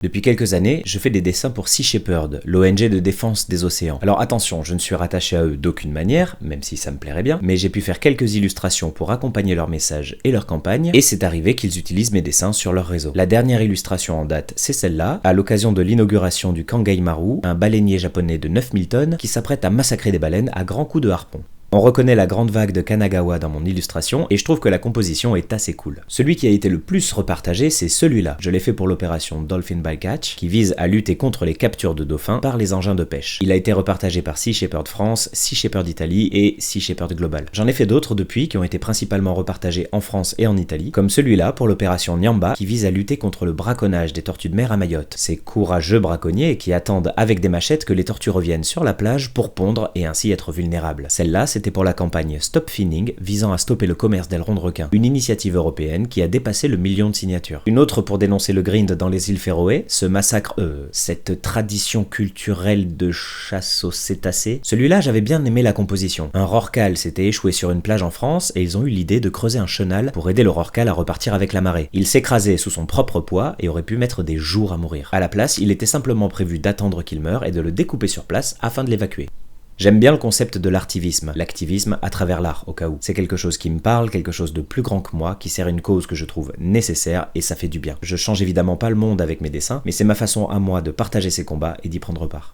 Depuis quelques années, je fais des dessins pour Sea Shepherd, l'ONG de défense des océans. Alors attention, je ne suis rattaché à eux d'aucune manière, même si ça me plairait bien, mais j'ai pu faire quelques illustrations pour accompagner leurs messages et leurs campagnes, et c'est arrivé qu'ils utilisent mes dessins sur leur réseau. La dernière illustration en date, c'est celle-là, à l'occasion de l'inauguration du Kangai Maru, un baleinier japonais de 9000 tonnes qui s'apprête à massacrer des baleines à grands coups de harpon. On reconnaît la grande vague de Kanagawa dans mon illustration et je trouve que la composition est assez cool. Celui qui a été le plus repartagé, c'est celui-là. Je l'ai fait pour l'opération Dolphin Bycatch, qui vise à lutter contre les captures de dauphins par les engins de pêche. Il a été repartagé par Sea Shepherd France, Sea Shepherd Italie et Sea Shepherd Global. J'en ai fait d'autres depuis qui ont été principalement repartagés en France et en Italie, comme celui-là pour l'opération Nyamba, qui vise à lutter contre le braconnage des tortues de mer à Mayotte. Ces courageux braconniers qui attendent avec des machettes que les tortues reviennent sur la plage pour pondre et ainsi être vulnérables. Celle-là, c'était pour la campagne Stop Finning visant à stopper le commerce d'ailerons de requins, une initiative européenne qui a dépassé le 1 million de signatures. Une autre pour dénoncer le grind dans les îles Féroé, ce massacre, cette tradition culturelle de chasse aux cétacés. Celui-là, j'avais bien aimé la composition. Un rorqual s'était échoué sur une plage en France et ils ont eu l'idée de creuser un chenal pour aider le rorqual à repartir avec la marée. Il s'écrasait sous son propre poids et aurait pu mettre des jours à mourir. À la place, il était simplement prévu d'attendre qu'il meure et de le découper sur place afin de l'évacuer. J'aime bien le concept de l'artivisme, l'activisme à travers l'art, au cas où. C'est quelque chose qui me parle, quelque chose de plus grand que moi, qui sert une cause que je trouve nécessaire, et ça fait du bien. Je change évidemment pas le monde avec mes dessins, mais c'est ma façon à moi de partager ces combats et d'y prendre part.